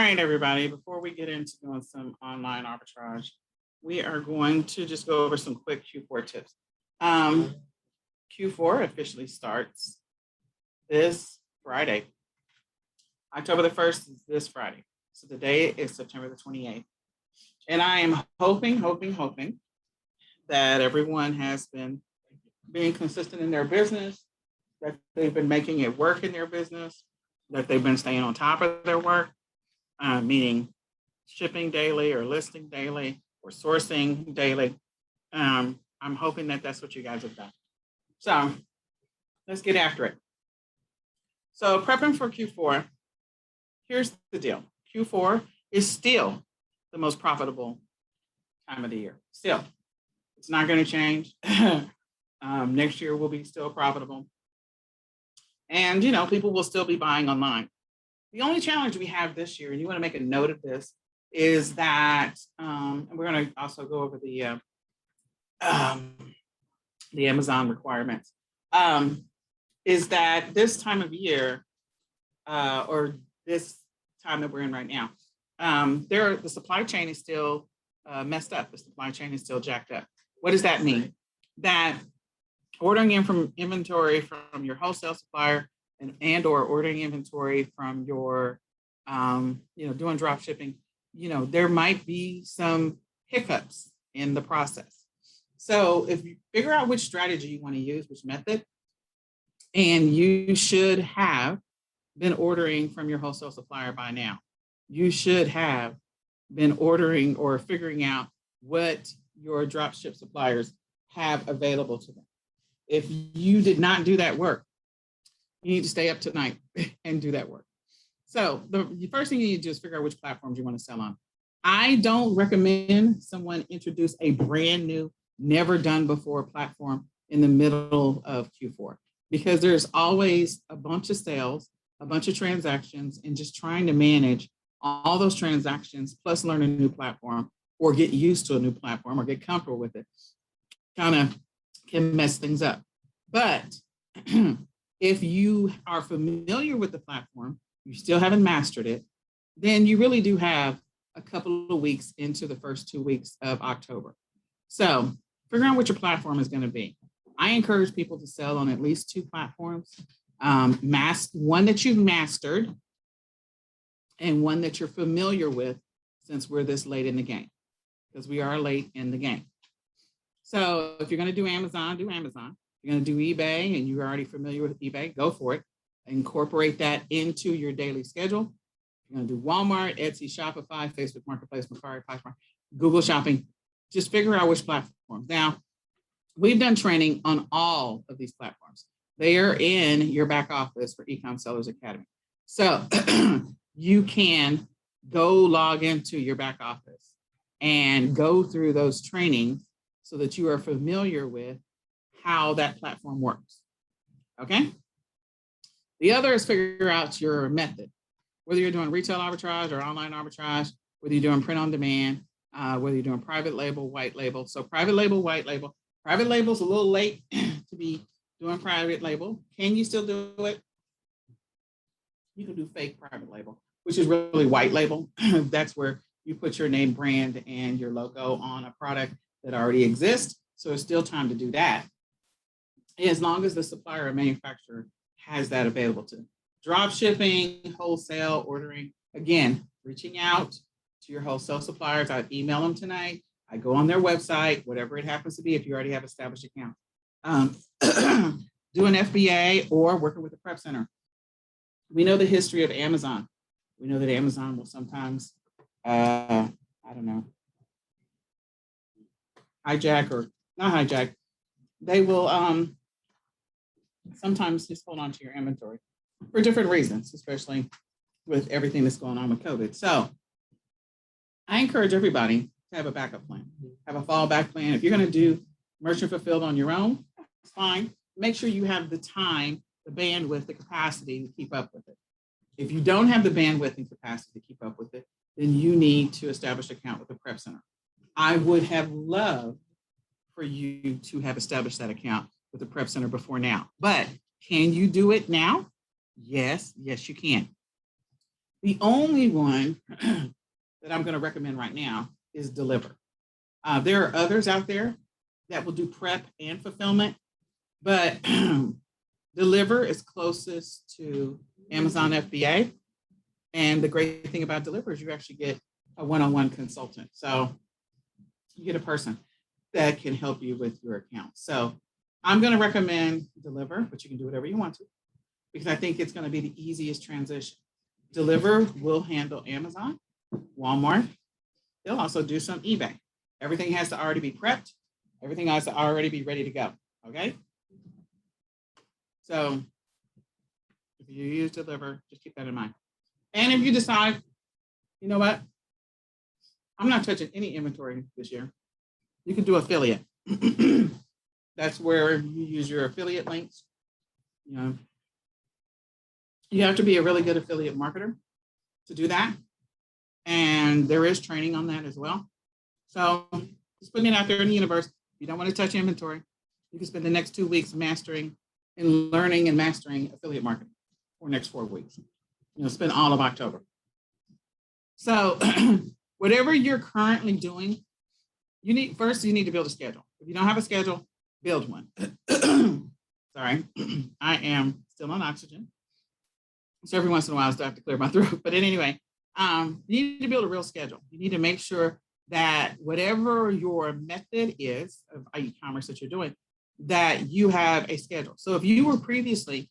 right, everybody, before we get into doing some online arbitrage, we are going to just go over some quick Q4 tips. Q4 officially starts this Friday. October the 1st is this Friday. So today is September the 28th. And I am hoping that everyone has been being consistent in their business, that they've been making it work in their business, that they've been staying on top of their work, meaning shipping daily or listing daily or sourcing daily. I'm hoping that that's what you guys have done. So let's get after it. So prepping for Q4, here's the deal. Q4 is still the most profitable time of the year. Still, it's not going to change. Next year will be still profitable. And, people will still be buying online. The only challenge we have this year, and you want to make a note of this, is that, and we're going to also go over the Amazon requirements, is that this time of year, or this time that we're in right now, the supply chain is still messed up. The supply chain is still jacked up. What does that mean? That ordering in from inventory from your wholesale supplier and or ordering inventory from your, doing drop shipping, there might be some hiccups in the process. So if you figure out which strategy you want to use, which method, and you should have been ordering from your wholesale supplier by now. You should have been ordering or figuring out what your drop ship suppliers have available to them. If you did not do that work, you need to stay up tonight and do that work. So the first thing you need to do is figure out which platforms you want to sell on. I don't recommend someone introduce a brand new, never done before platform in the middle of Q4, because there's always a bunch of sales, a bunch of transactions, and just trying to manage all those transactions, plus learn a new platform or get used to a new platform or get comfortable with it, kind of can mess things up. But if you are familiar with the platform, you still haven't mastered it, then you really do have a couple of weeks into the first 2 weeks of October. So figure out what your platform is going to be. I encourage people to sell on at least 2 platforms, one that you've mastered and one that you're familiar with, since we're this late in the game, because we are late in the game. So if you're going to do Amazon, do Amazon. If you're going to do eBay and you're already familiar with eBay, go for it. Incorporate that into your daily schedule. You're going to do Walmart, Etsy, Shopify, Facebook Marketplace, Mercari, Poshmark, Google Shopping. Just figure out which platform. Now, we've done training on all of these platforms. They are in your back office for eCom Sellers Academy. So you can go log into your back office and go through those trainings so that you are familiar with how that platform works, okay? The other is figure out your method, whether you're doing retail arbitrage or online arbitrage, whether you're doing print on demand, whether you're doing private label, white label. So private label, white label. Private label is a little late to be doing private label. Can you still do it? You can do fake private label, which is really white label. That's where you put your name, brand, and your logo on a product that already exists. So it's still time to do that, as long as the supplier or manufacturer has that available to. Drop shipping, wholesale, ordering, again, reaching out to your wholesale suppliers. I email them tonight. I go on their website, whatever it happens to be, if you already have established account. Do an FBA or working with a prep center. We know the history of Amazon. We know that Amazon will sometimes, hijack or not hijack. They will sometimes just hold on to your inventory for different reasons, especially with everything that's going on with COVID. So I encourage everybody to have a backup plan, have a fallback plan. If you're going to do merchant fulfilled on your own, it's fine. Make sure you have the time, the bandwidth, the capacity to keep up with it. If you don't have the bandwidth and capacity to keep up with it, then you need to establish an account with the prep center. I would have loved for you to have established that account with the prep center before now, but can you do it now? Yes, you can. The only one that I'm going to recommend right now is Deliver. There are others out there that will do prep and fulfillment, but Deliver is closest to Amazon FBA. And the great thing about Deliver is you actually get a one-on-one consultant. So you get a person that can help you with your account. So I'm going to recommend Deliver, but you can do whatever you want to, because I think it's going to be the easiest transition. Deliver will handle Amazon, Walmart. They'll also do some eBay. Everything has to already be prepped. Everything has to already be ready to go. Okay. So if you use Deliver, just keep that in mind. And if you decide, you know what, I'm not touching any inventory this year, you can do affiliate. That's where you use your affiliate links. You know, you have to be a really good affiliate marketer to do that. And there is training on that as well. So just putting it out there in the universe. If you don't want to touch inventory, you can spend the next 2 weeks mastering and learning and mastering affiliate marketing for next 4 weeks. You know, spend all of October. So whatever you're currently doing, you need to build a schedule. If you don't have a schedule, build one. Sorry, I am still on oxygen. So every once in a while I still have to clear my throat. But anyway, you need to build a real schedule. You need to make sure that whatever your method is of e-commerce that you're doing, that you have a schedule. So if you were previously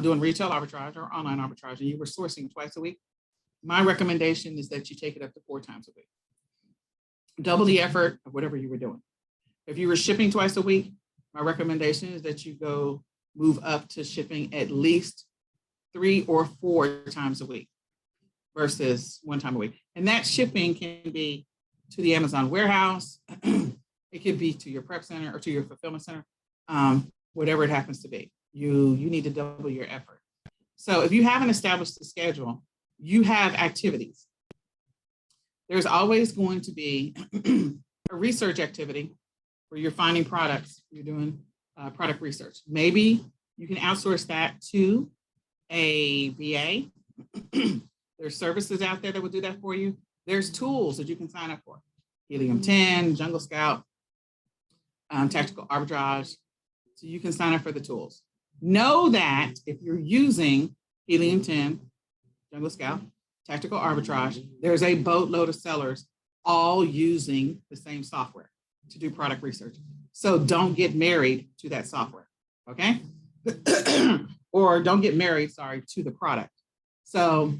doing retail arbitrage or online arbitrage and you were sourcing twice a week, my recommendation is that you take it up to 4 times a week. Double the effort of whatever you were doing. If you were shipping twice a week, my recommendation is that you go move up to shipping at least 3 or 4 times a week versus 1 time a week. And that shipping can be to the Amazon warehouse. It could be to your prep center or to your fulfillment center, whatever it happens to be. You need to double your effort. So if you haven't established a schedule, you have activities. There's always going to be a research activity where you're finding products, you're doing product research. Maybe you can outsource that to a VA. There's services out there that will do that for you. There's tools that you can sign up for. Helium 10, Jungle Scout, Tactical Arbitrage. So you can sign up for the tools. Know that if you're using Helium 10, Jungle Scout, Tactical Arbitrage, there's a boatload of sellers all using the same software to do product research. So don't get married to that software, okay? Or don't get married, to the product. So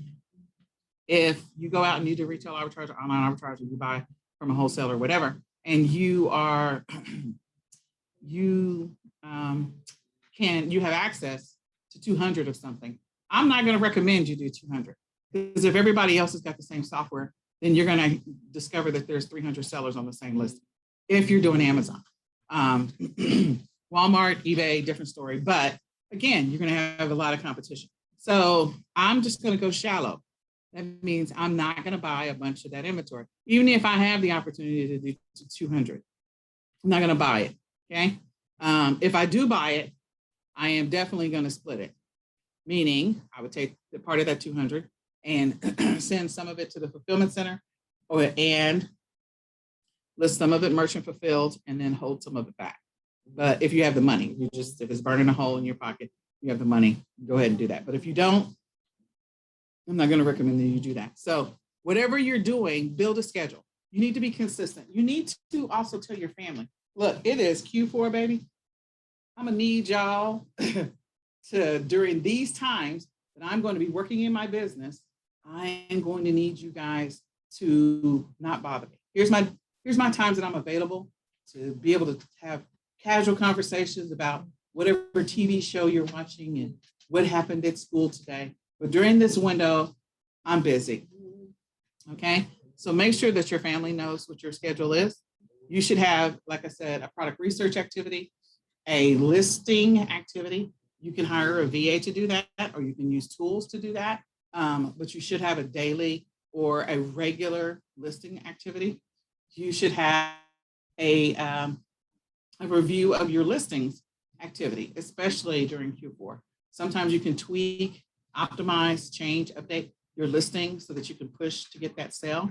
if you go out and you do retail arbitrage or online arbitrage and you buy from a wholesaler or whatever, and you are, you have access to 200 of something, I'm not gonna recommend you do 200. Because if everybody else has got the same software, then you're going to discover that there's 300 sellers on the same list. If you're doing Amazon, Walmart, eBay, different story. But again, you're going to have a lot of competition. So I'm just going to go shallow. That means I'm not going to buy a bunch of that inventory, even if I have the opportunity to do 200. I'm not going to buy it. Okay. If I do buy it, I am definitely going to split it. Meaning, I would take the part of that 200 and send some of it to the fulfillment center, and list some of it merchant fulfilled, and then hold some of it back. But if you have the money, if it's burning a hole in your pocket, you have the money, go ahead and do that. But if you don't, I'm not going to recommend that you do that. So whatever you're doing, build a schedule. You need to be consistent. You need to also tell your family, look, it is Q4, baby. I'm going to need y'all to, during these times that I'm going to be working in my business, I am going to need you guys to not bother me. Here's my times that I'm available to be able to have casual conversations about whatever TV show you're watching and what happened at school today. But during this window, I'm busy. Okay. So make sure that your family knows what your schedule is. You should have, like I said, a product research activity, a listing activity. You can hire a VA to do that, or you can use tools to do that. But you should have a daily or a regular listing activity. You should have a review of your listings activity, especially during Q4. Sometimes you can tweak, optimize, change, update. your listing so that you can push to get that sale.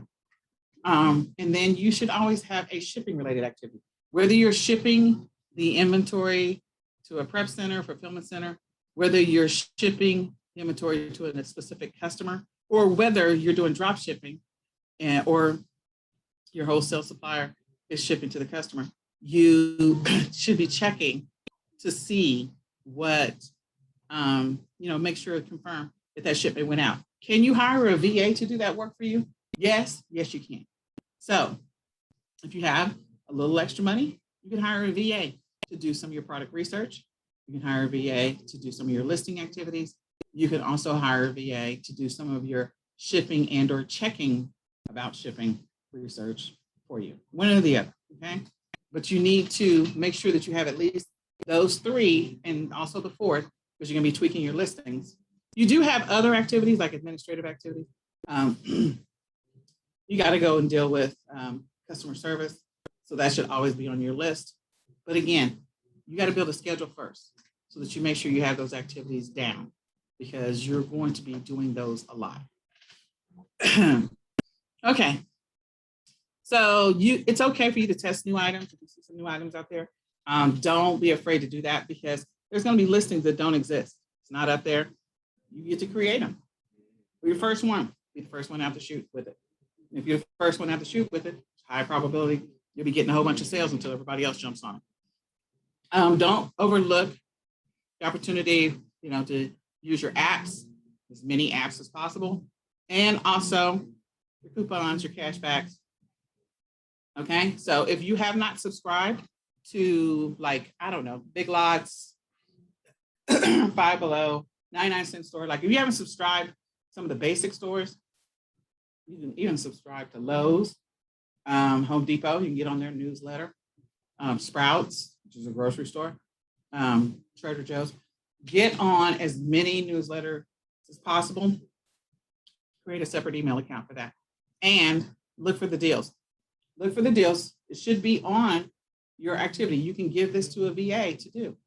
And then you should always have a shipping related activity, whether you're shipping the inventory to a prep center, fulfillment center, whether you're shipping the inventory to a specific customer, or whether you're doing drop shipping or your wholesale supplier is shipping to the customer. You should be checking to see what, make sure to confirm that that shipment went out. Can you hire a VA to do that work for you? Yes, you can. So if you have a little extra money, you can hire a VA to do some of your product research. You can hire a VA to do some of your listing activities. You can also hire a VA to do some of your shipping and or checking about shipping research for you, one or the other, okay? But you need to make sure that you have at least those three and also the fourth, because you're gonna be tweaking your listings. You do have other activities like administrative activities. You gotta go and deal with customer service. So that should always be on your list. But again, you gotta build a schedule first so that you make sure you have those activities down, because you're going to be doing those a lot. Okay. So it's okay for you to test new items. If you see some new items out there, don't be afraid to do that, because there's going to be listings that don't exist. It's not up there. You get to create them. Be the first one. Be the first one out to shoot with it. And if you're the first one out to shoot with it, it's high probability you'll be getting a whole bunch of sales until everybody else jumps on it. Don't overlook the opportunity, to use your apps, as many apps as possible, and also your coupons, your cashbacks. Okay, so if you have not subscribed to, Big Lots, Five Below, 99-cent store, if you haven't subscribed to some of the basic stores, you can even subscribe to Lowe's, Home Depot, you can get on their newsletter, Sprouts, which is a grocery store, Trader Joe's. Get on as many newsletters as possible. Create a separate email account for that. And look for the deals. Look for the deals. It should be on your activity. You can give this to a VA to do.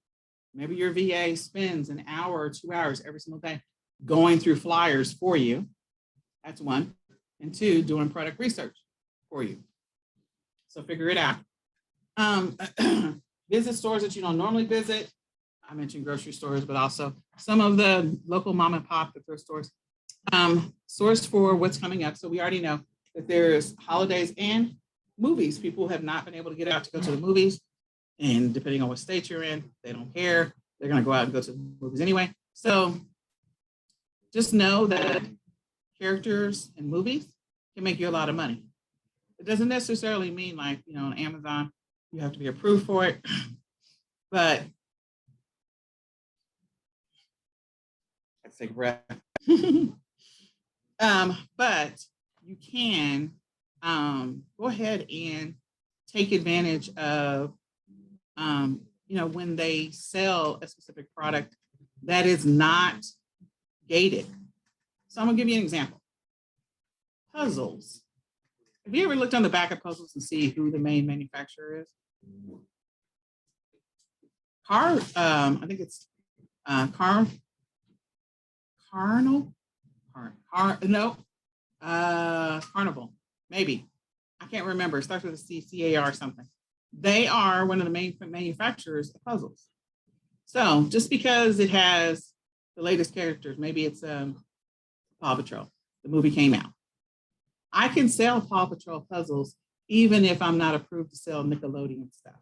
Maybe your VA spends an hour or 2 hours every single day going through flyers for you. That's one. And two, doing product research for you. So figure it out. Visit stores that you don't normally visit. I mentioned grocery stores, but also some of the local mom and pop, the thrift stores. Source for what's coming up. So we already know that there's holidays and movies. People have not been able to get out to go to the movies. And depending on what state you're in, they don't care. They're going to go out and go to the movies anyway. So just know that characters in movies can make you a lot of money. It doesn't necessarily mean on Amazon, you have to be approved for it. But let's take a breath. But you can go ahead and take advantage of, when they sell a specific product that is not gated. So I'm gonna give you an example. Puzzles. Have you ever looked on the back of puzzles and see who the main manufacturer is? I think it's Carnival, maybe. I can't remember. It starts with a C, C-A-R something. They are one of the main manufacturers of puzzles. So just because it has the latest characters, maybe it's Paw Patrol, the movie came out. I can sell Paw Patrol puzzles even if I'm not approved to sell Nickelodeon stuff.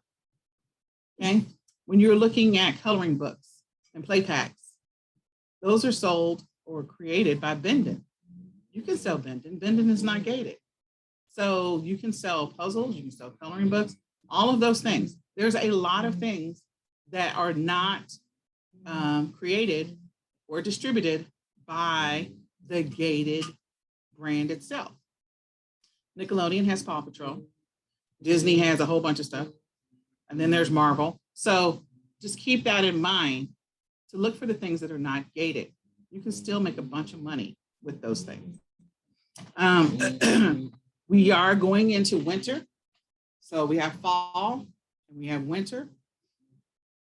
Okay? When you're looking at coloring books and play packs, those are sold or created by Bendon. You can sell Bendon. Bendon is not gated. So you can sell puzzles, you can sell coloring books, all of those things. There's a lot of things that are not created or distributed by the gated brand itself. Nickelodeon has Paw Patrol. Disney has a whole bunch of stuff. And then there's Marvel. So just keep that in mind to look for the things that are not gated. You can still make a bunch of money with those things. We are going into winter. So we have fall and we have winter.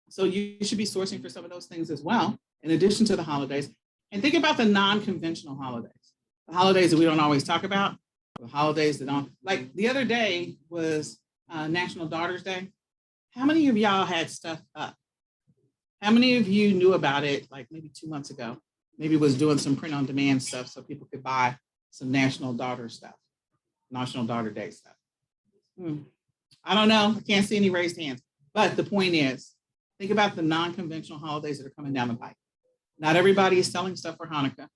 So you should be sourcing for some of those things as well, in addition to the holidays. And think about the non-conventional holidays. the holidays that we don't always talk about, the holidays that don't, like the other day was National Daughters Day. How many of y'all had stuff up? How many of you knew about it like maybe 2 months ago? Maybe was doing some print on demand stuff so people could buy some National Daughter stuff, National Daughter Day stuff. I don't know. I can't see any raised hands. But the point is, think about the non-conventional holidays that are coming down the pike. Not everybody is selling stuff for Hanukkah.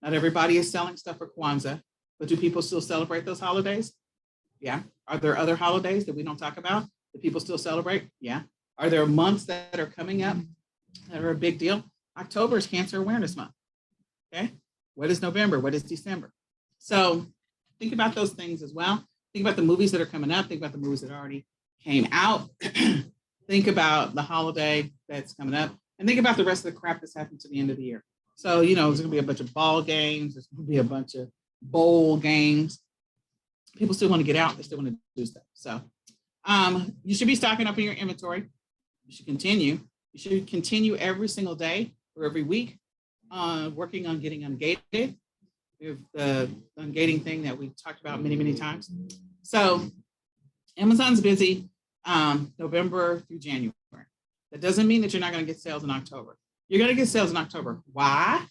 Not everybody is selling stuff for Kwanzaa. But do people still celebrate those holidays? Yeah. Are there other holidays that we don't talk about that people still celebrate? Yeah. Are there months that are coming up that are a big deal? October is Cancer Awareness Month. Okay. What is November? What is December? So think about those things as well. Think about the movies that are coming up. Think about the movies that already came out. Think about the holiday that's coming up. And think about the rest of the crap that's happened to the end of the year. So, there's going to be a bunch of ball games. There's going to be a bunch of bowl games. People still want to get out. They still want to do stuff. So you should be stocking up in your inventory. You should continue. You should continue every single day or every week working on getting ungated. We have the ungating thing that we talked about many, many times. So Amazon's busy November through January. That doesn't mean that you're not going to get sales in October. You're going to get sales in October. Why?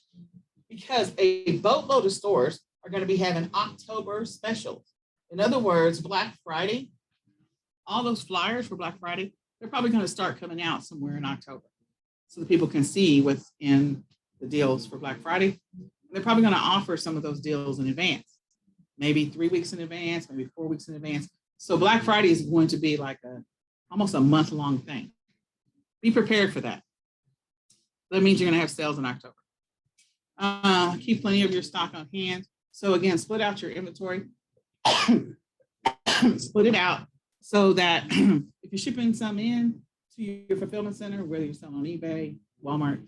Because a boatload of stores are going to be having October specials. In other words, Black Friday, all those flyers for Black Friday, they're probably going to start coming out somewhere in October so that people can see what's in the deals for Black Friday. They're probably going to offer some of those deals in advance, maybe 3 weeks in advance, maybe 4 weeks in advance. So Black Friday is going to be like almost a month-long thing. Be prepared for that. That means you're going to have sales in October. Keep plenty of your stock on hand. So again, split out your inventory. Split it out so that if you're shipping some in to your fulfillment center, whether you're selling on eBay, Walmart,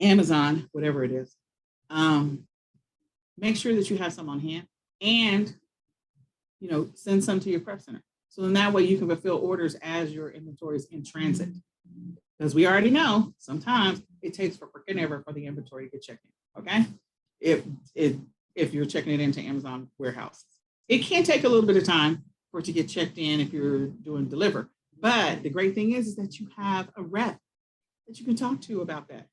Amazon, whatever it is, make sure that you have some on hand and, send some to your prep center. So then that way you can fulfill orders as your inventory is in transit. Because we already know sometimes it takes for freaking ever for the inventory to get checked in, okay? If you're checking it into Amazon warehouses. It can take a little bit of time for it to get checked in if you're doing deliver. But the great thing is that you have a rep that you can talk to about that.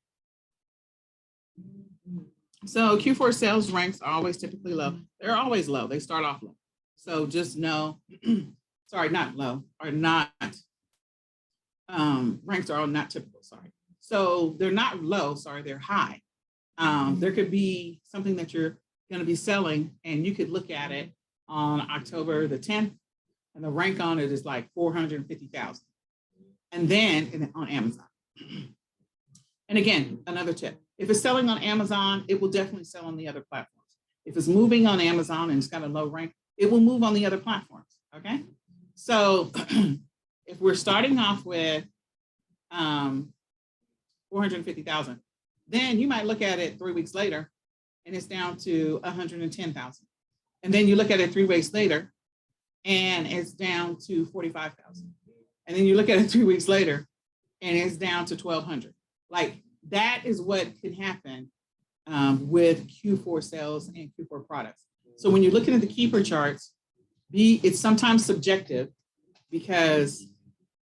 So Q4 sales ranks are always typically low. They're always low. They start off low. So just know, sorry, not low, are not, ranks are all not typical, sorry. So they're not low, sorry, they're high. There could be something that you're going to be selling and you could look at it on October the 10th and the rank on it is like 450,000. And then on Amazon. And again, another tip, if it's selling on Amazon, it will definitely sell on the other platforms. If it's moving on Amazon and it's got a low rank, it will move on the other platforms, okay? So if we're starting off with 450,000, then you might look at it 3 weeks later and it's down to 110,000. And then you look at it 3 weeks later and it's down to 45,000. And then you look at it 3 weeks later and it's down to 1,200. Like that is what can happen with Q4 sales and Q4 products. So when you're looking at the keeper charts, it's sometimes subjective because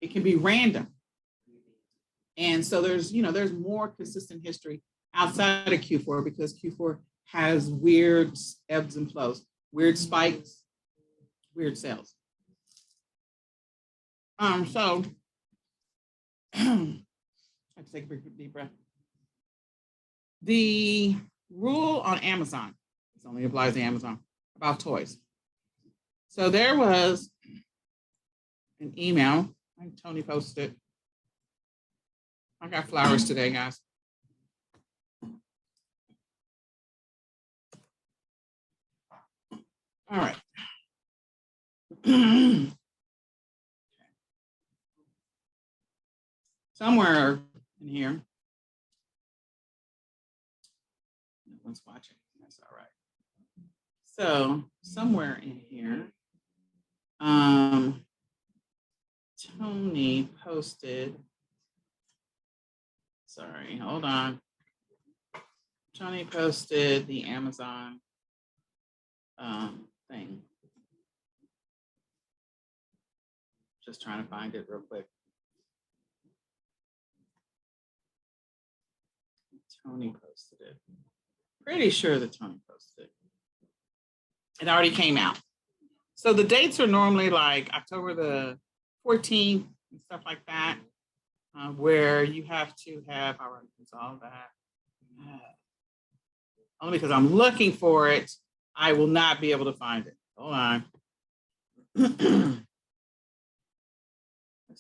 it can be random. And so there's more consistent history outside of Q4 because Q4 has weird ebbs and flows, weird spikes, weird sales. So I have to take a deep breath. The rule on Amazon, this only applies to Amazon, about toys. So there was an email, I think Tony posted it. I got flowers today, guys. All right. Somewhere in here, no one's watching, that's all right. So somewhere in here, Tony posted, sorry, hold on. Tony posted the Amazon thing. Just trying to find it real quick. Tony posted it. Pretty sure that Tony posted it. It already came out. So the dates are normally like October the 14th and stuff like that, where you have to have, all right, resolve that. Only because I'm looking for it, I will not be able to find it. Hold on. Let's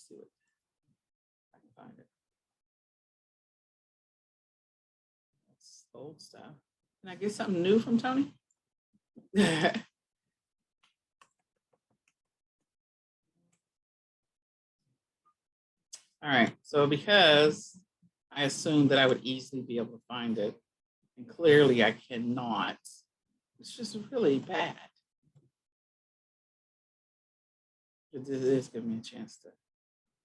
see if I can find it. That's old stuff. Can I get something new from Tony? All right, so because I assumed that I would easily be able to find it, and clearly I cannot, it's just really bad. It is giving me a chance to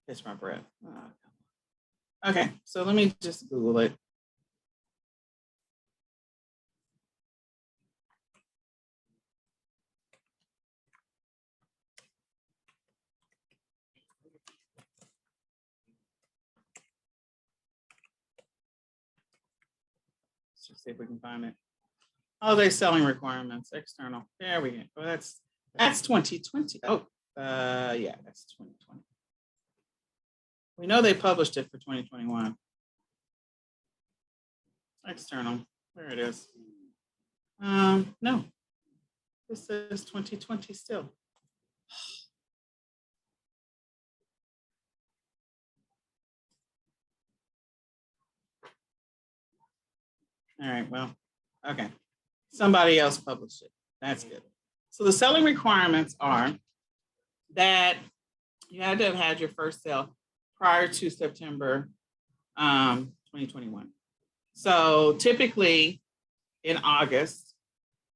catch my breath. Oh, okay, so let me just Google it. Let's just see if we can find it. Holiday selling requirements, external. There we go. Oh, that's 2020. Oh, yeah, that's 2020. We know they published it for 2021. External, there it is. No, this is 2020 still. All right, well, okay. Somebody else published it. That's good. So the selling requirements are that you had to have had your first sale prior to September 2021. So typically in August,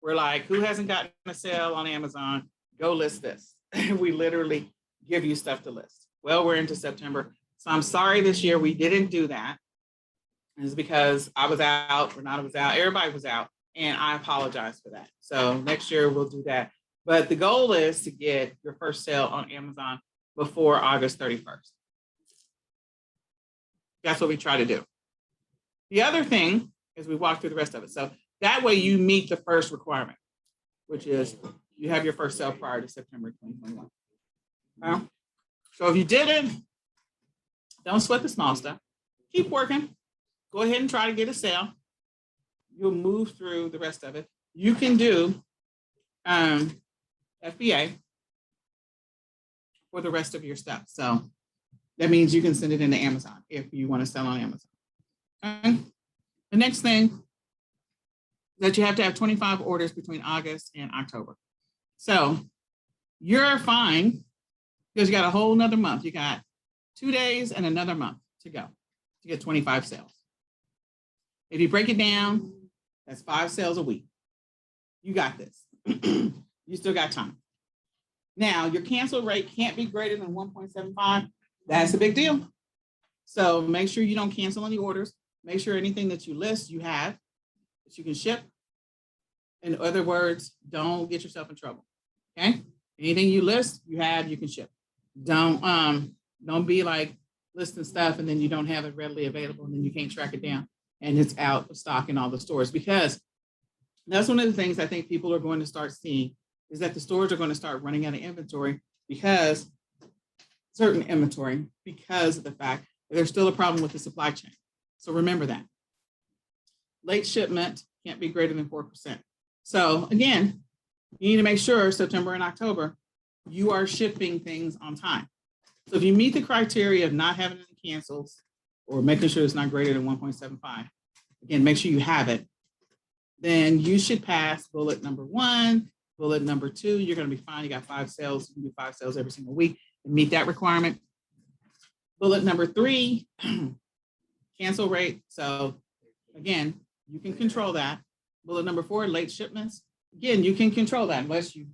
we're like, who hasn't gotten a sale on Amazon? Go list this. We literally give you stuff to list. Well, we're into September. So I'm sorry this year we didn't do that. It's because I was out, Renata was out, everybody was out, and I apologize for that. So next year we'll do that. But the goal is to get your first sale on Amazon before August 31st. That's what we try to do. The other thing is we walk through the rest of it. So that way you meet the first requirement, which is you have your first sale prior to September 2021. So if you didn't, don't sweat the small stuff. Keep working. Go ahead and try to get a sale. You'll move through the rest of it. You can do FBA for the rest of your stuff. So that means you can send it into Amazon if you want to sell on Amazon. Okay. The next thing is that you have to have 25 orders between August and October. So you're fine because you got a whole nother month. You got 2 days and another month to go to get 25 sales. If you break it down, that's 5 sales a week. You got this. You still got time. Now, your cancel rate can't be greater than 1.75. That's a big deal. So make sure you don't cancel any orders. Make sure anything that you list, you have, that you can ship. In other words, don't get yourself in trouble. Okay? Anything you list, you have, you can ship. Don't be like listing stuff and then you don't have it readily available and then you can't track it down and it's out of stock in all the stores, because that's one of the things I think people are going to start seeing is that the stores are going to start running out of inventory because certain inventory, because of the fact that there's still a problem with the supply chain. So remember that. Late shipment can't be greater than 4%. So again, you need to make sure September and October, you are shipping things on time. So if you meet the criteria of not having any cancels or making sure it's not greater than 1.75, again, make sure you have it, then you should pass bullet number 1, bullet number 2, you're going to be fine. You got 5 sales, you can do 5 sales every single week and meet that requirement. Bullet number 3, cancel rate. So again, you can control that. Bullet number 4, late shipments. Again, you can control that unless you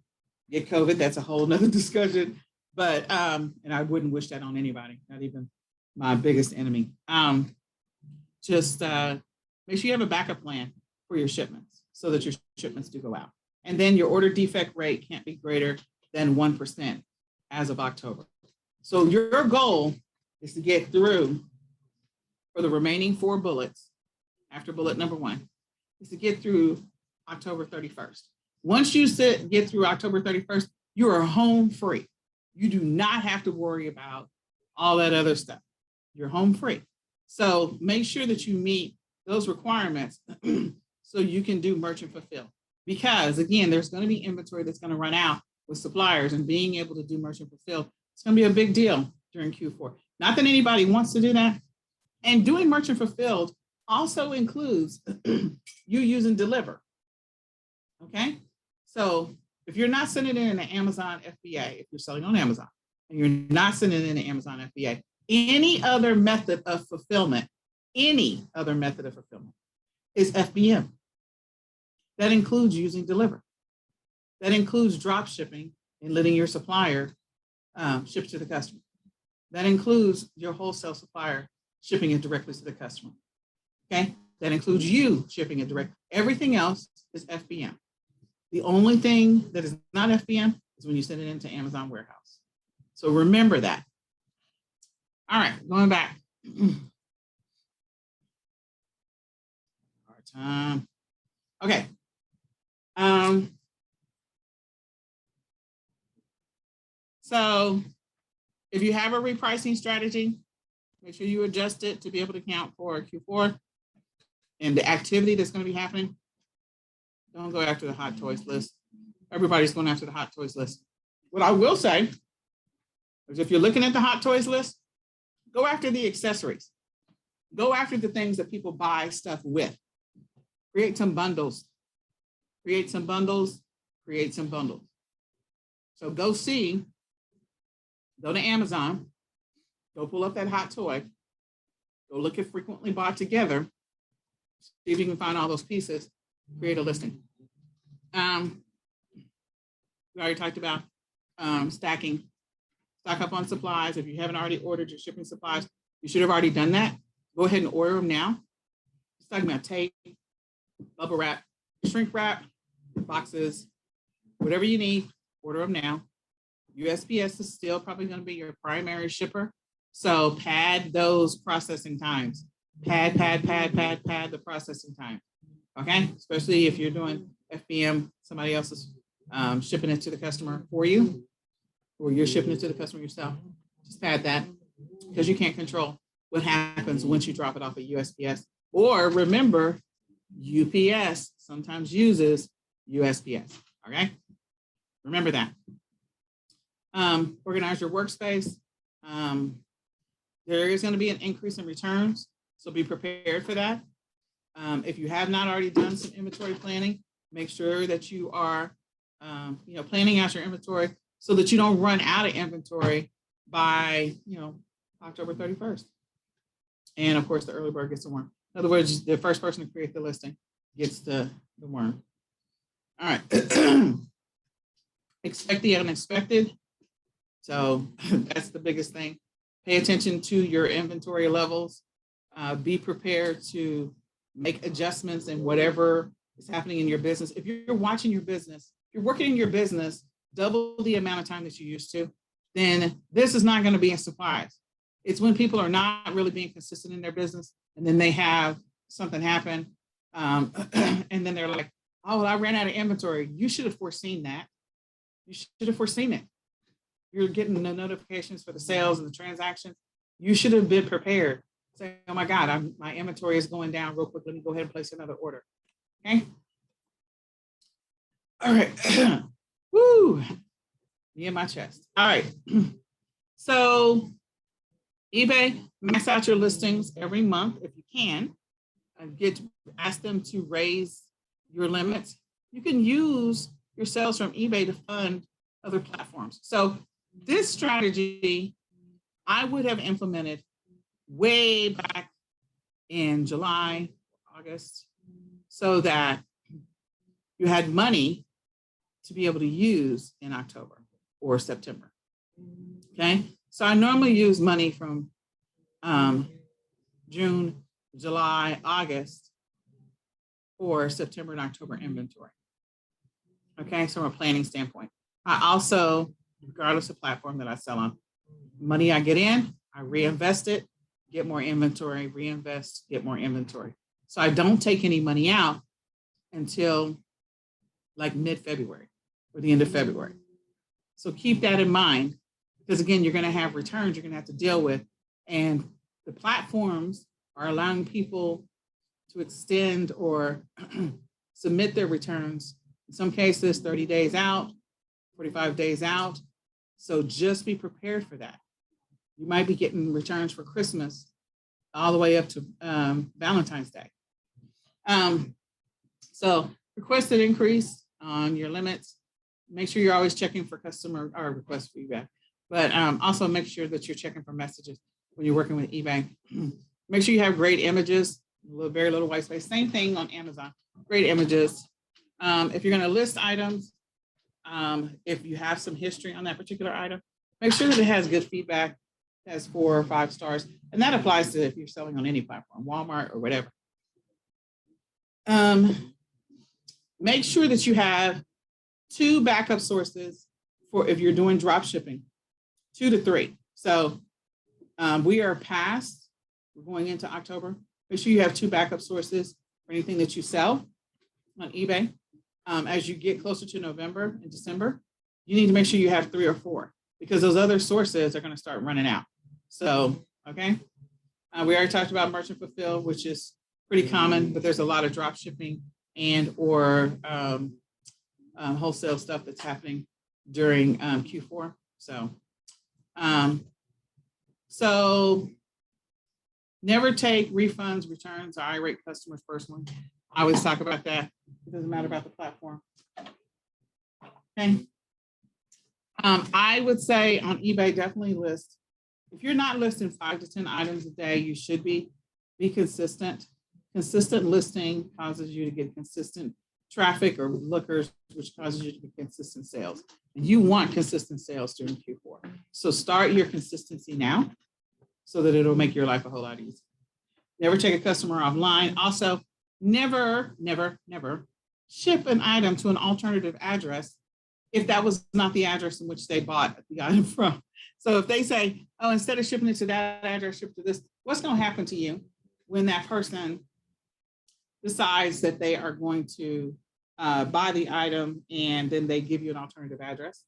get COVID. That's a whole nother discussion. But, and I wouldn't wish that on anybody, not even my biggest enemy. Just make sure you have a backup plan for your shipments so that your shipments do go out. And then your order defect rate can't be greater than 1% as of October. So your goal is to get through for the remaining 4 bullets after bullet number 1 is to get through October 31st. Once you get through October 31st, you are home free. You do not have to worry about all that other stuff. You're home free. So make sure that you meet those requirements so you can do merchant fulfill. Because again, there's going to be inventory that's going to run out with suppliers, and being able to do merchant fulfill, it's going to be a big deal during Q4. Not that anybody wants to do that. And doing merchant fulfilled also includes you using deliver. Okay. So if you're not sending it in an Amazon FBA, if you're selling on Amazon and you're not sending it in an Amazon FBA, any other method of fulfillment is FBM. That includes using deliver. That includes drop shipping and letting your supplier ship to the customer. That includes your wholesale supplier shipping it directly to the customer. Okay, that includes you shipping it direct. Everything else is FBM. The only thing that is not FBM is when you send it into Amazon warehouse. So remember that. All right, going back. Hard time. Okay. So if you have a repricing strategy, make sure you adjust it to be able to count for Q4 and the activity that's going to be happening. Don't go after the hot toys list. Everybody's going after the hot toys list. What I will say is if you're looking at the hot toys list, go after the accessories. Go after the things that people buy stuff with. Create some bundles. Create some bundles. Create some bundles. So go to Amazon, go pull up that hot toy, go look at frequently bought together, see if you can find all those pieces, create a listing. We already talked about stacking. Stock up on supplies. If you haven't already ordered your shipping supplies, you should have already done that. Go ahead and order them now. Just talking about tape, bubble wrap, shrink wrap, boxes, whatever you need, order them now. USPS is still probably going to be your primary shipper. So pad those processing times. Pad the processing time. Okay, especially if you're doing FBM, somebody else is shipping it to the customer for you, or you're shipping it to the customer yourself. Just pad that, because you can't control what happens once you drop it off at USPS. Or remember, UPS sometimes uses USPS. Okay, remember that. Organize your workspace. There is going to be an increase in returns, so be prepared for that. If you have not already done some inventory planning, make sure that you are planning out your inventory so that you don't run out of inventory by October 31st. And of course, the early bird gets the worm. In other words, the first person to create the listing gets the worm. All right. Expect the unexpected. So that's the biggest thing. Pay attention to your inventory levels. Be prepared to make adjustments in whatever is happening in your business. If you're watching your business, if you're working in your business double the amount of time that you used to, then this is not going to be in supplies. It's when people are not really being consistent in their business, and then they have something happen, and then they're like, oh, well, I ran out of inventory. You should have foreseen that. You should have foreseen it. You're getting the notifications for the sales and the transactions. You should have been prepared. Say, oh my God, my inventory is going down real quick. Let me go ahead and place another order. Okay. All right. Woo. Me and my chest. All right. So eBay, max out your listings every month if you can. Ask them to raise your limits. You can use your sales from eBay to fund other platforms. So this strategy I would have implemented way back in July, August, so that you had money to be able to use in October or September. Okay, so I normally use money from June, July, August for September and October inventory. Okay, so from a planning standpoint. I also, regardless of platform that I sell on, money I get in, I reinvest it, get more inventory, reinvest, get more inventory. So I don't take any money out until like mid-February or the end of February. So keep that in mind, because again, you're going to have returns you're going to have to deal with. And the platforms are allowing people to extend or submit their returns, in some cases 30 days out, 45 days out. So just be prepared for that. You might be getting returns for Christmas all the way up to Valentine's Day. So request an increase on your limits. Make sure you're always checking for customer or request feedback, but also make sure that you're checking for messages when you're working with eBay. Make sure you have great images, very little white space. Same thing on Amazon, great images. If you're going to list items, if you have some history on that particular item, make sure that it has good feedback, has 4 or 5 stars. And that applies to if you're selling on any platform, Walmart or whatever. Make sure that you have 2 backup sources for if you're doing drop shipping, 2 to 3. So we are past, we're going into October. Make sure you have 2 backup sources for anything that you sell on eBay. As you get closer to November and December, you need to make sure you have 3 or 4 because those other sources are going to start running out. So, okay. We already talked about merchant fulfill, which is pretty common, but there's a lot of drop shipping and or wholesale stuff that's happening during Q4. So never take refunds, returns, or irate customers personally. I always talk about that. It doesn't matter about the platform. Okay. I would say on eBay, definitely list. If you're not listing 5 to 10 items a day, you should be consistent. Consistent listing causes you to get consistent traffic or lookers, which causes you to get consistent sales. And you want consistent sales during Q4. So start your consistency now so that it'll make your life a whole lot easier. Never take a customer offline. Also, never, never, never ship an item to an alternative address if that was not the address in which they bought the item from. So if they say, oh, instead of shipping it to that address, ship to this, what's going to happen to you when that person decides that they are going to buy the item and then they give you an alternative address?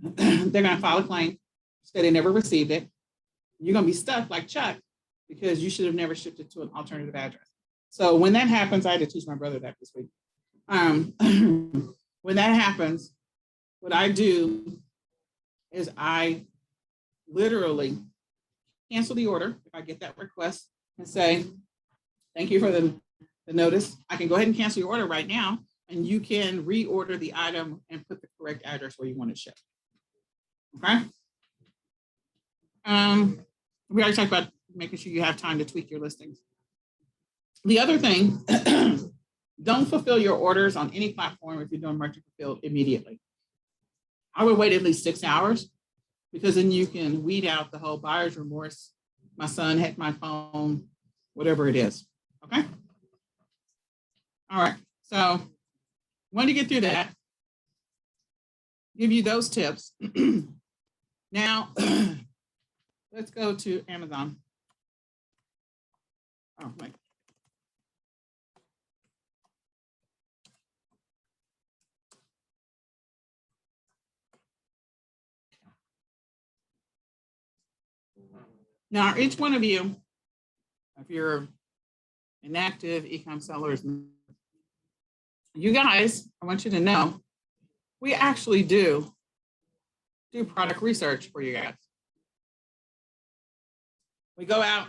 They're going to file a claim, say they never received it. You're going to be stuck like Chuck because you should have never shipped it to an alternative address. So when that happens, I had to teach my brother that this week. When that happens, what I do is I literally cancel the order if I get that request and say, thank you for the notice. I can go ahead and cancel your order right now, and you can reorder the item and put the correct address where you want it shipped. Okay. We already talked about making sure you have time to tweak your listings. The other thing, don't fulfill your orders on any platform if you're doing merchant fulfilled immediately. I would wait at least 6 hours because then you can weed out the whole buyer's remorse. My son hacked my phone, whatever it is. Okay. All right. So wanted to get through that. Give you those tips. Now, let's go to Amazon. Oh, wait. Now, each one of you, if you're an active eCom sellers, you guys, I want you to know, we actually do product research for you guys. We go out,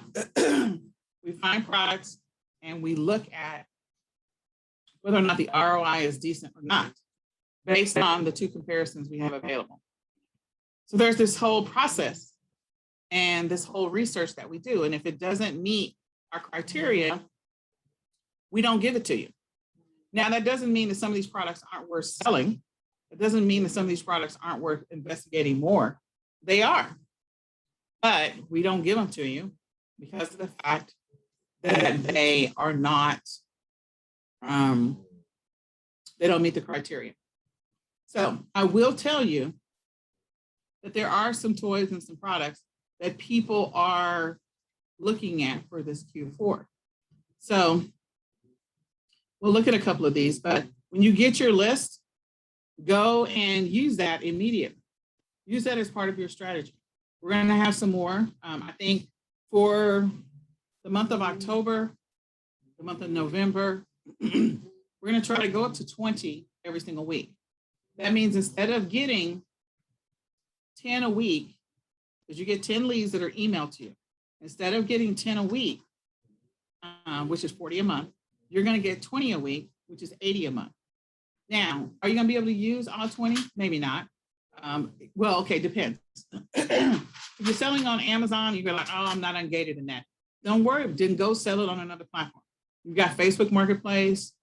we find products, and we look at whether or not the ROI is decent or not, based on the 2 comparisons we have available. So there's this whole process and this whole research that we do. And if it doesn't meet our criteria, we don't give it to you. Now, that doesn't mean that some of these products aren't worth selling. It doesn't mean that some of these products aren't worth investigating more. They are. But we don't give them to you because of the fact that they are not, they don't meet the criteria. So I will tell you that there are some toys and some products that people are looking at for this Q4. So we'll look at a couple of these, but when you get your list, go and use that immediately. Use that as part of your strategy. We're going to have some more. I think for the month of October, the month of November, we're going to try to go up to 20 every single week. That means instead of getting 10 a week, because you get 10 leads that are emailed to you, instead of getting 10 a week, which is 40 a month, you're going to get 20 a week, which is 80 a month. Now, are you going to be able to use all 20? Maybe not. Well, okay, depends. If you're selling on Amazon, you're like, oh, I'm not ungated in that. Don't worry, then go sell it on another platform. You've got Facebook Marketplace.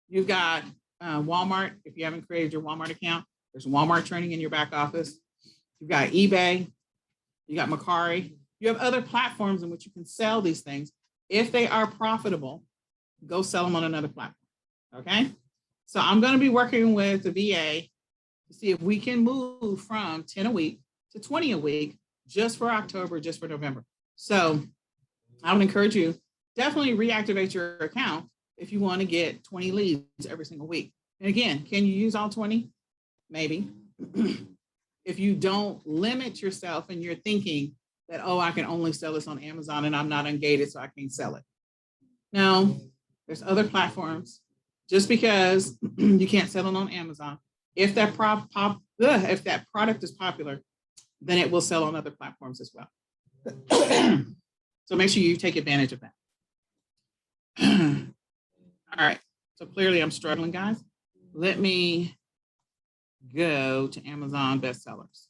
You've got Walmart. If you haven't created your Walmart account, there's Walmart training in your back office. You've got eBay. You got Mercari. You have other platforms in which you can sell these things. If they are profitable, go sell them on another platform. Okay? So I'm going to be working with the VA to see if we can move from 10 a week to 20 a week just for October, just for November. So I would encourage you, definitely reactivate your account if you want to get 20 leads every single week. And again, can you use all 20? Maybe. If you don't limit yourself and you're thinking that, oh, I can only sell this on Amazon and I'm not ungated, so I can't sell it. No, there's other platforms. Just because you can't sell it on Amazon, if that product is popular, then it will sell on other platforms as well. So make sure you take advantage of that. All right, so clearly I'm struggling, guys. Let me go to Amazon bestsellers.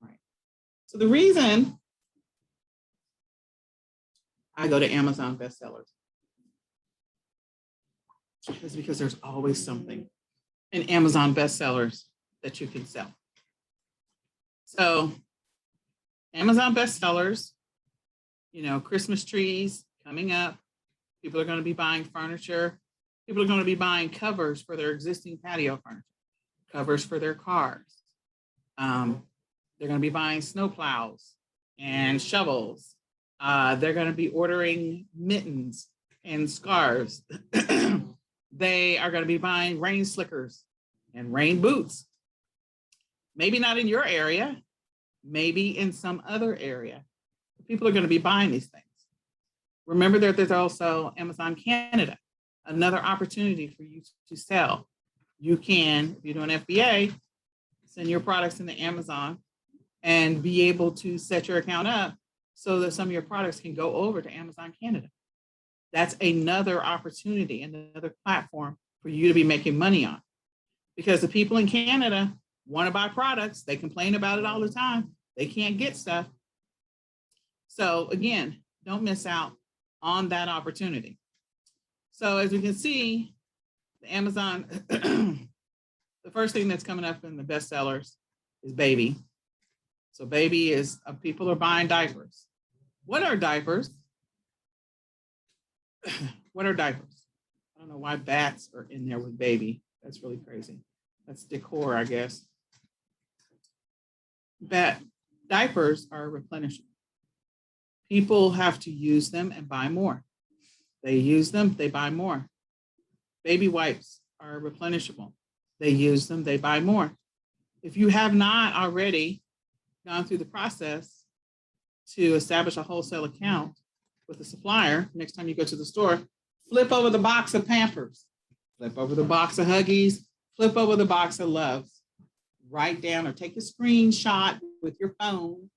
All right, so the reason I go to Amazon bestsellers is because there's always something in Amazon bestsellers that you can sell. So Amazon bestsellers, you know, Christmas trees coming up. People are going to be buying furniture. People are going to be buying covers for their existing patio furniture, covers for their cars. They're going to be buying snow plows and shovels. They're going to be ordering mittens and scarves. They are going to be buying rain slickers and rain boots. Maybe not in your area, maybe in some other area. People are going to be buying these things. Remember that there's also Amazon Canada, another opportunity for you to sell. You can, if you're doing FBA, send your products into Amazon and be able to set your account up so that some of your products can go over to Amazon Canada. That's another opportunity, another platform for you to be making money on. Because the people in Canada want to buy products. They complain about it all the time. They can't get stuff. So again, don't miss out on that opportunity. So as we can see, the Amazon, the first thing that's coming up in the bestsellers is baby. So baby is, people are buying diapers. What are diapers? What are diapers? I don't know why bats are in there with baby. That's really crazy. That's decor, I guess. Diapers are replenishable. People have to use them and buy more. They use them, they buy more. Baby wipes are replenishable. They use them, they buy more. If you have not already gone through the process to establish a wholesale account with a supplier, next time you go to the store, flip over the box of Pampers, flip over the box of Huggies, flip over the box of Loves. Write down or take a screenshot with your phone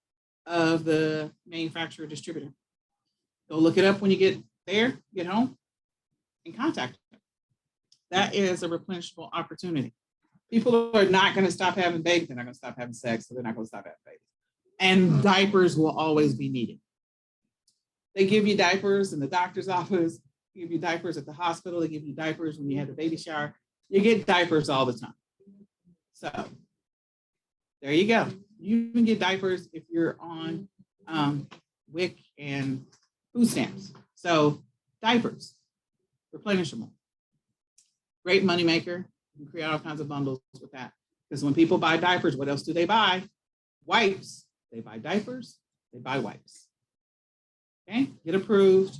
of the manufacturer distributor. Go look it up when you get there, get home, and contact them. That is a replenishable opportunity. People are not going to stop having babies. They're not going to stop having sex, so they're not going to stop having babies. And diapers will always be needed. They give you diapers in the doctor's office. They give you diapers at the hospital. They give you diapers when you have a baby shower. You get diapers all the time. So there you go. You can get diapers if you're on WIC and food stamps. So diapers, replenishable. Great moneymaker. You can create all kinds of bundles with that. Because when people buy diapers, what else do they buy? Wipes. They buy diapers, they buy wipes. Okay, get approved,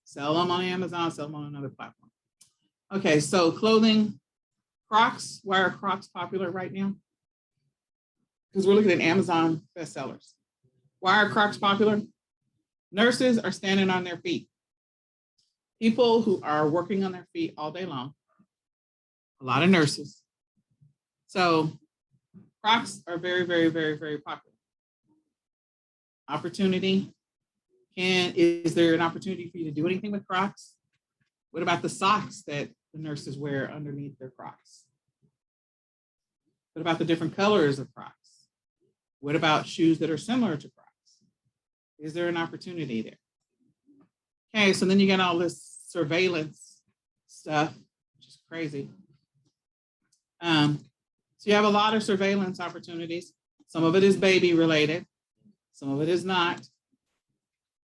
sell them on Amazon, sell them on another platform. Okay, so clothing, Crocs. Why are Crocs popular right now? Because we're looking at Amazon bestsellers. Why are Crocs popular? Nurses are standing on their feet. People who are working on their feet all day long, a lot of nurses. So Crocs are very, very, very, very popular. Opportunity. Is there an opportunity for you to do anything with Crocs? What about the socks that the nurses wear underneath their Crocs? What about the different colors of Crocs? What about shoes that are similar to Crocs? Is there an opportunity there? Okay, so then you get all this surveillance stuff, which is crazy. So you have a lot of surveillance opportunities. Some of it is baby related, some of it is not.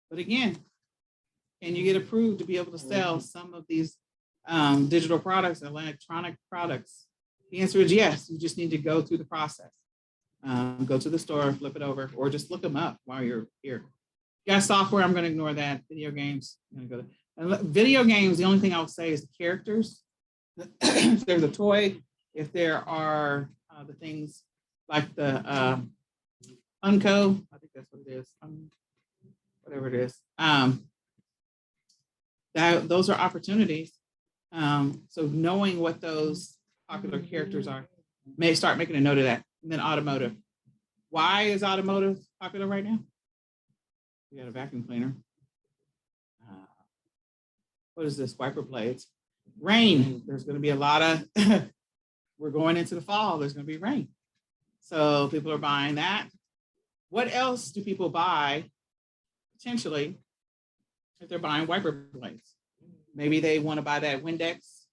But again, can you get approved to be able to sell some of these digital products, electronic products? The answer is yes. You just need to go through the process. Go to the store, flip it over, or just look them up while you're here. You got software, I'm going to ignore that. Video games, I'm going to go to. Video games, the only thing I would say is the characters. If there's a toy, if there are the things like the Unco, I think that's what it is, whatever it is. Those are opportunities. So knowing what those popular characters are, may start making a note of that. And then automotive. Why is automotive popular right now? We got a vacuum cleaner. What is this? Wiper blades. Rain. There's going to be a lot of, we're going into the fall. There's going to be rain. So people are buying that. What else do people buy potentially if they're buying wiper blades? Maybe they want to buy that Windex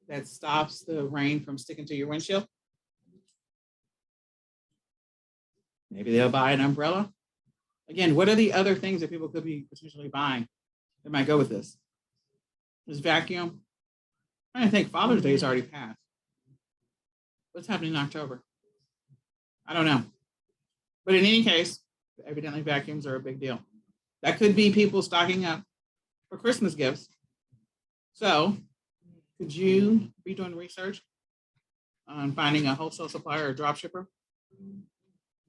that stops the rain from sticking to your windshield. Maybe they'll buy an umbrella. Again, what are the other things that people could be potentially buying that might go with this? This vacuum. I'm trying to think, Father's Day is already passed. What's happening in October? I don't know. But in any case, evidently vacuums are a big deal. That could be people stocking up for Christmas gifts. So could you be doing research on finding a wholesale supplier or drop shipper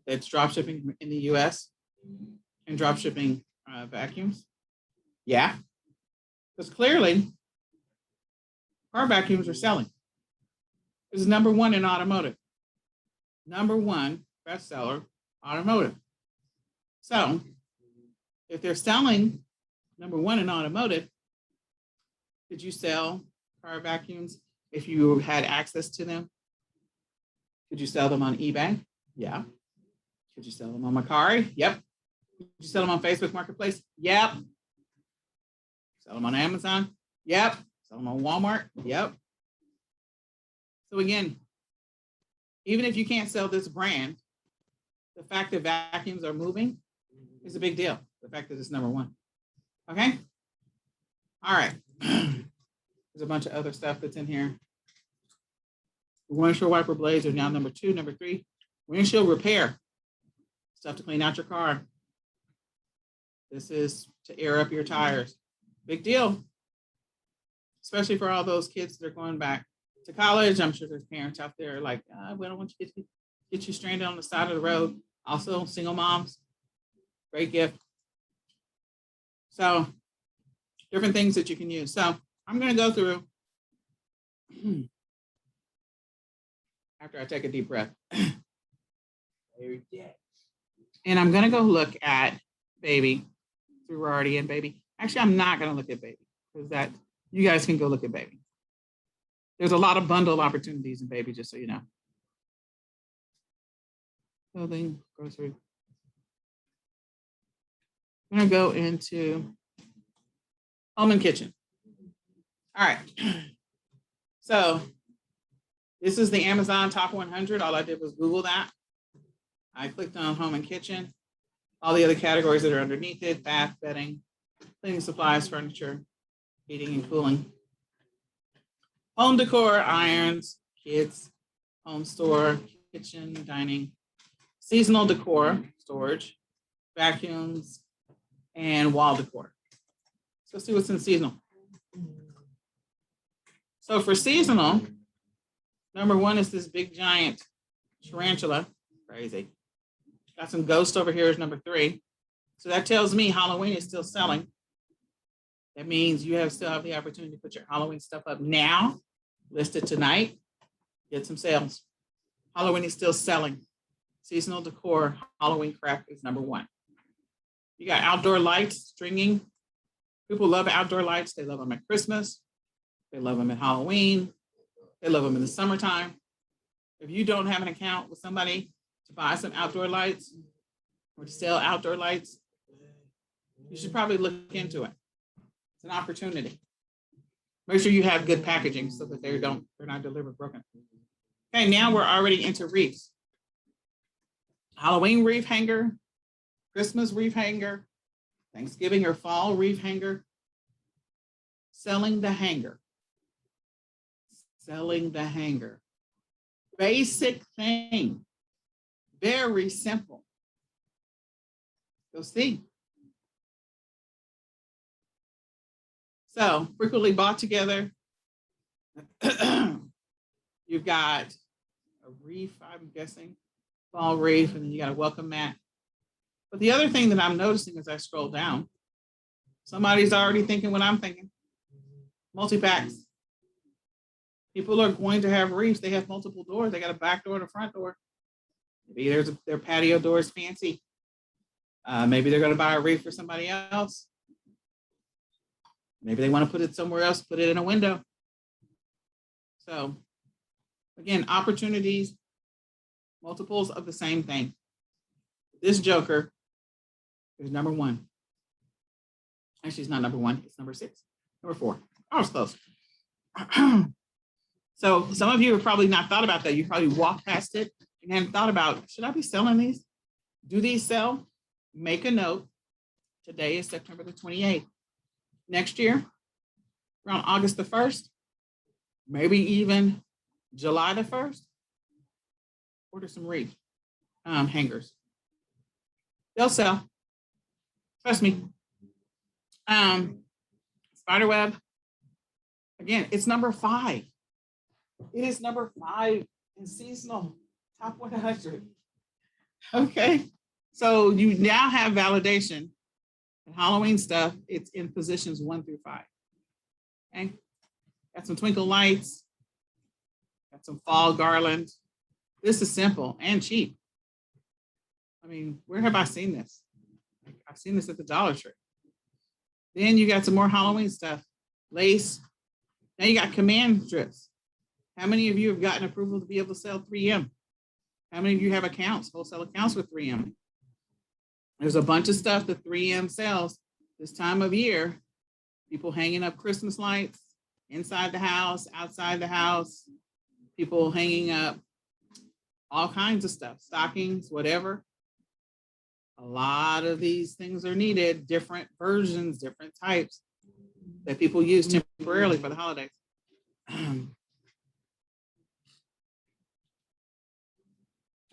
that's drop shipping in the US and drop shipping vacuums? Yeah, because clearly car vacuums are selling. This is number one in automotive. Number one bestseller, automotive. So if they're selling number one in automotive, could you sell car vacuums if you had access to them? Could you sell them on eBay? Yeah. Could you sell them on Mercari? Yep. Could you sell them on Facebook Marketplace? Yep. Sell them on Amazon? Yep. Sell them on Walmart? Yep. So again, even if you can't sell this brand, the fact that vacuums are moving is a big deal. The fact that it's number one. Okay? All right. There's a bunch of other stuff that's in here. Windshield wiper blades are now number two. Number three, windshield repair. Stuff to clean out your car. This is to air up your tires. Big deal. Especially for all those kids that are going back to college. I'm sure there's parents out there like, we don't want you to get you stranded on the side of the road. Also, single moms, great gift. So, different things that you can use. So, I'm going to go through, after I take a deep breath. And I'm going to go look at baby, sorority and baby. Actually, I'm not going to look at baby because that you guys can go look at baby. There's a lot of bundle opportunities in baby, just so you know. Clothing, grocery. I'm going to go into home and kitchen. All right. So this is the Amazon Top 100. All I did was Google that. I clicked on home and kitchen. All the other categories that are underneath it: bath, bedding, cleaning supplies, furniture, heating and cooling. Home decor, irons, kids, home store, kitchen, dining, seasonal decor, storage, vacuums, and wall decor. So let's see what's in seasonal. So for seasonal, number one is this big giant tarantula. Crazy. Got some ghost over here is number 3. So that tells me Halloween is still selling. That means you still have the opportunity to put your Halloween stuff up now, list it tonight, get some sales. Halloween is still selling. Seasonal decor, Halloween crap is number 1. You got outdoor lights, stringing. People love outdoor lights. They love them at Christmas. They love them at Halloween. They love them in the summertime. If you don't have an account with somebody to buy some outdoor lights or to sell outdoor lights, you should probably look into it. It's an opportunity. Make sure you have good packaging so that they're not delivered broken. Okay, now we're already into wreaths. Halloween wreath hanger, Christmas wreath hanger, Thanksgiving or fall wreath hanger. Selling the hanger. Selling the hanger. Basic thing. Very simple. Go see. So frequently bought together. You've got a wreath, I'm guessing, fall wreath, and then you got a welcome mat. But the other thing that I'm noticing as I scroll down, somebody's already thinking what I'm thinking. Multi-packs. People are going to have wreaths. They have multiple doors. They got a back door and a front door. Maybe their patio door is fancy. Maybe they're going to buy a wreath for somebody else. Maybe they want to put it somewhere else, put it in a window. So again, opportunities, multiples of the same thing. This joker is number 1. Actually, it's not number 1, it's number 6, number 4. I was close. So some of you have probably not thought about that. You probably walked past it and hadn't thought about, should I be selling these? Do these sell? Make a note. Today is September the 28th. Next year, around August the 1st, maybe even July the 1st, order some wreath hangers. They'll sell. Trust me. Spiderweb. Again, it's number 5. It is number 5 in seasonal, top 100. Okay. So you now have validation. The Halloween stuff, it's in positions 1 through 5. Okay. Got some twinkle lights. Got some fall garland. This is simple and cheap. I mean, where have I seen this? I've seen this at the Dollar Tree. Then you got some more Halloween stuff. Lace. Now you got command strips. How many of you have gotten approval to be able to sell 3M? How many of you have accounts, wholesale accounts with 3M? There's a bunch of stuff that 3M sells this time of year. People hanging up Christmas lights inside the house, outside the house, people hanging up all kinds of stuff, stockings, whatever. A lot of these things are needed, different versions, different types that people use temporarily for the holidays.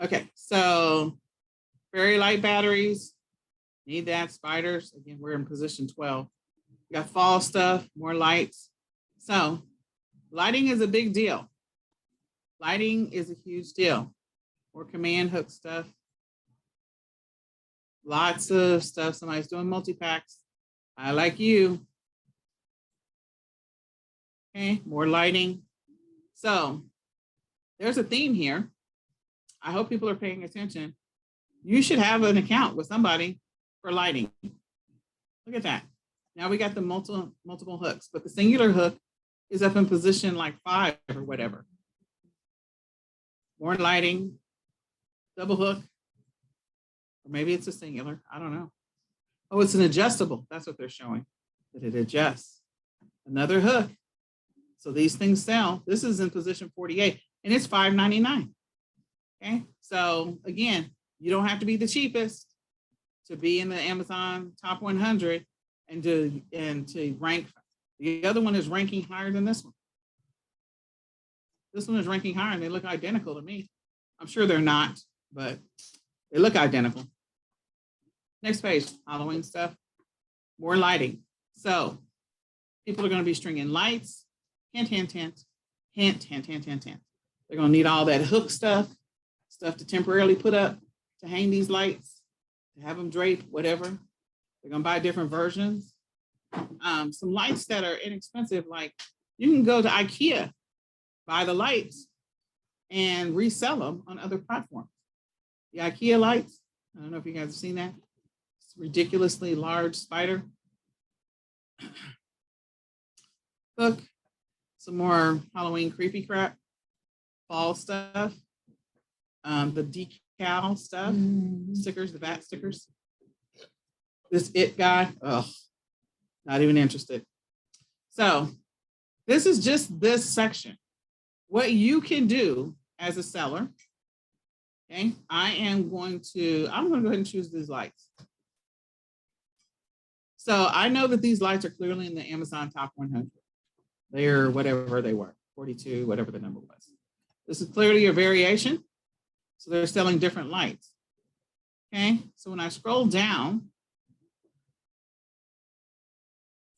Okay, so fairy light batteries, need that. Spiders, again, we're in position 12. We got fall stuff, more lights. So lighting is a big deal. Lighting is a huge deal. More command hook stuff. Lots of stuff. Somebody's doing multi-packs. I like you. Okay, more lighting. So there's a theme here. I hope people are paying attention. You should have an account with somebody for lighting. Look at that. Now we got the multiple hooks, but the singular hook is up in position like 5 or whatever. More lighting, double hook, or maybe it's a singular. I don't know. Oh, it's an adjustable. That's what they're showing, that it adjusts. Another hook. So these things sell. This is in position 48, and it's $5.99. Okay, so again, you don't have to be the cheapest to be in the Amazon top 100 and to rank. The other one is ranking higher than this one. This one is ranking higher and they look identical to me. I'm sure they're not, but they look identical. Next page, Halloween stuff, more lighting. So people are going to be stringing lights, hint, hint, hint, hint, hint, hint, hint, hint. They're going to need all that hook stuff to temporarily put up to hang these lights, to have them draped, whatever. They're going to buy different versions. Some lights that are inexpensive, like you can go to IKEA, buy the lights, and resell them on other platforms. The IKEA lights, I don't know if you guys have seen that. It's ridiculously large spider. Hook, some more Halloween creepy crap, fall stuff, the decal stuff, stickers, the bat stickers. This it guy, oh, not even interested. So this is just this section. What you can do as a seller, okay? I'm going to go ahead and choose these lights. So I know that these lights are clearly in the Amazon top 100. They're whatever they were, 42, whatever the number was. This is clearly a variation. So they're selling different lights. Okay, so when I scroll down,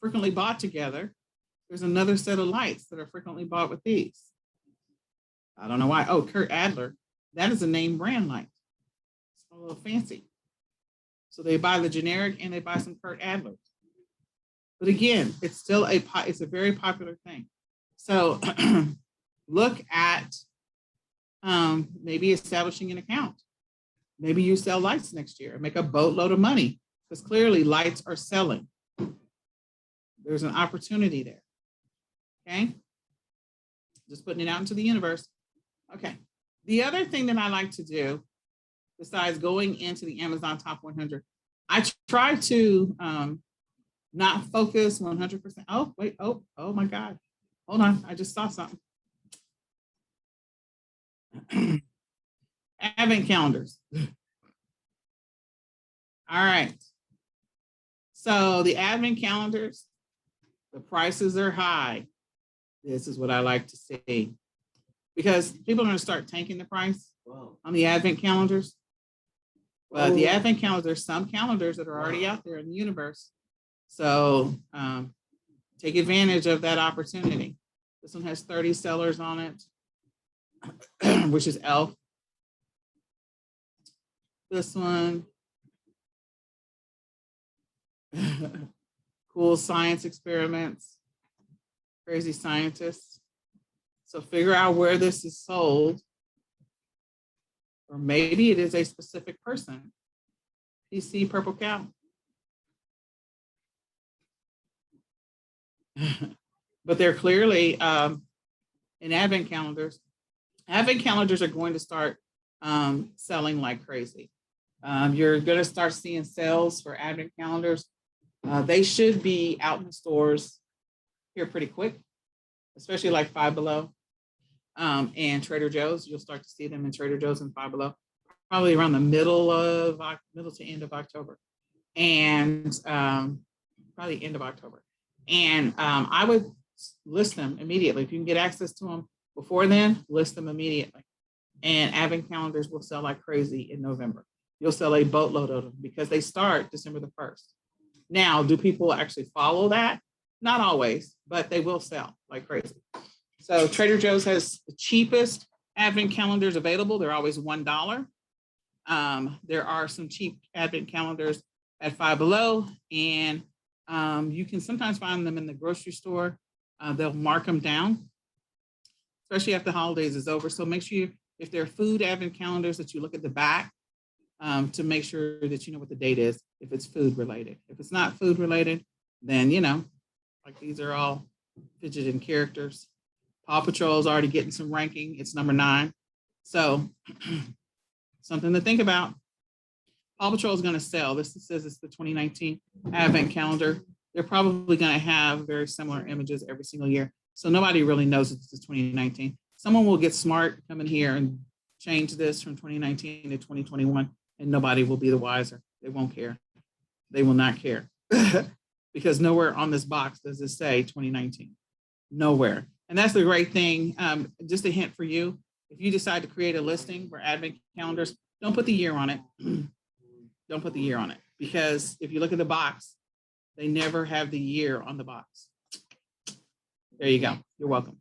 frequently bought together, there's another set of lights that are frequently bought with these. I don't know why. Oh, Kurt Adler. That is a name brand light. It's a little fancy. So they buy the generic and they buy some Kurt Adler. But again, it's still it's a very popular thing. So look at maybe establishing an account. Maybe you sell lights next year and make a boatload of money because clearly lights are selling. There's an opportunity there. Okay. Just putting it out into the universe. Okay. The other thing that I like to do, besides going into the Amazon top 100, I try to not focus 100%. Oh, wait. Oh my God. Hold on. I just saw something. Advent calendars. All right. So the advent calendars, the prices are high. This is what I like to see because people are going to start tanking the price on the advent calendars. But the advent calendars, there's some calendars that are already out there in the universe. So take advantage of that opportunity. This one has 30 sellers on it, which is Elf. This one, cool science experiments, crazy scientists. So figure out where this is sold. Or maybe it is a specific person. PC Purple Cow. But they're clearly in advent calendars. Advent calendars are going to start selling like crazy. You're going to start seeing sales for advent calendars. They should be out in the stores here pretty quick, especially like Five Below and Trader Joe's. You'll start to see them in Trader Joe's and Five Below, probably around the middle to end of October, and probably end of October. And I would list them immediately. If you can get access to them before then, list them immediately. And advent calendars will sell like crazy in November. You'll sell a boatload of them because they start December the 1st. Now, do people actually follow that? Not always, but they will sell like crazy. So Trader Joe's has the cheapest advent calendars available. They're always $1. There are some cheap advent calendars at Five Below, and you can sometimes find them in the grocery store. They'll mark them down, especially after the holidays is over. So make sure if they're food advent calendars that you look at the back to make sure that you know what the date is, if it's food related. If it's not food related, then, you know, like these are all fidgeted characters. Paw Patrol is already getting some ranking. It's number 9. So something to think about. Paw Patrol is going to sell. This says it's the 2019 advent calendar. They're probably going to have very similar images every single year. So nobody really knows it's 2019. Someone will get smart, come in here and change this from 2019 to 2021, and nobody will be the wiser. They won't care. They will not care because nowhere on this box does it say 2019. Nowhere. And that's the great thing. Just a hint for you. If you decide to create a listing for advent calendars, don't put the year on it. Don't put the year on it, because if you look at the box, they never have the year on the box. There you go. You're welcome.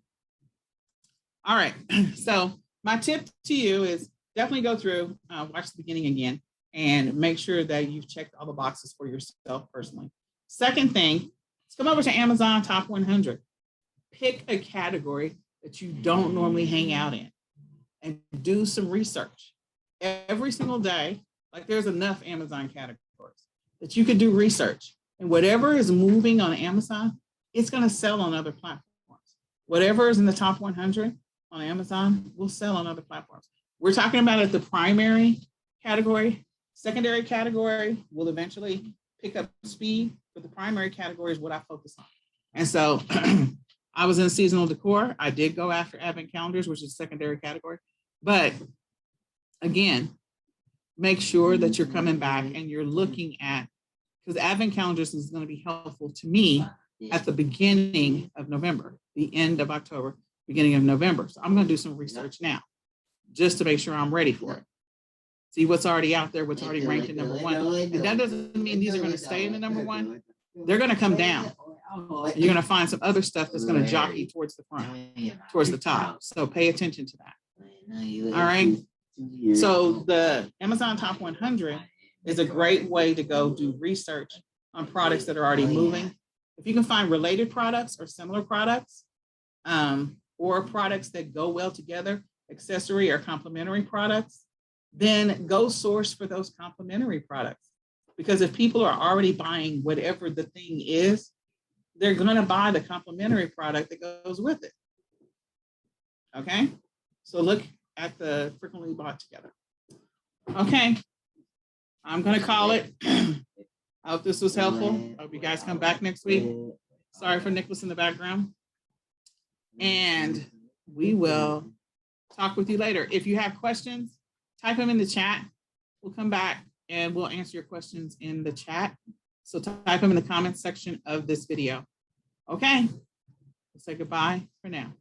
All right. So my tip to you is definitely go through, watch the beginning again, and make sure that you've checked all the boxes for yourself personally. Second thing, let's come over to Amazon Top 100. Pick a category that you don't normally hang out in and do some research. Every single day, like there's enough Amazon categories that you could do research. And whatever is moving on Amazon, it's going to sell on other platforms. Whatever is in the top 100 on Amazon will sell on other platforms. We're talking about at the primary category. Secondary category will eventually pick up speed, but the primary category is what I focus on. And so I was in seasonal decor. I did go after advent calendars, which is secondary category. But again, make sure that you're coming back and you're looking at, because advent calendars is going to be helpful to me at the beginning of November, the end of October, beginning of November. So I'm going to do some research now just to make sure I'm ready for it. See what's already out there, what's already ranked at number one. And that doesn't mean these are going to stay in the number one. They're going to come down. And you're going to find some other stuff that's going to jockey towards the front, towards the top. So pay attention to that. All right. So the Amazon Top 100 is a great way to go do research on products that are already moving. If you can find related products or similar products, or products that go well together, accessory or complementary products, then go source for those complementary products. Because if people are already buying whatever the thing is, they're going to buy the complementary product that goes with it. Okay, so look at the frequently bought together. Okay, I'm going to call it. I hope this was helpful. I hope you guys come back next week. Sorry for Nicholas in the background. And we will talk with you later. If you have questions, type them in the chat. We'll come back and we'll answer your questions in the chat. So type them in the comments section of this video. Okay, we'll say goodbye for now.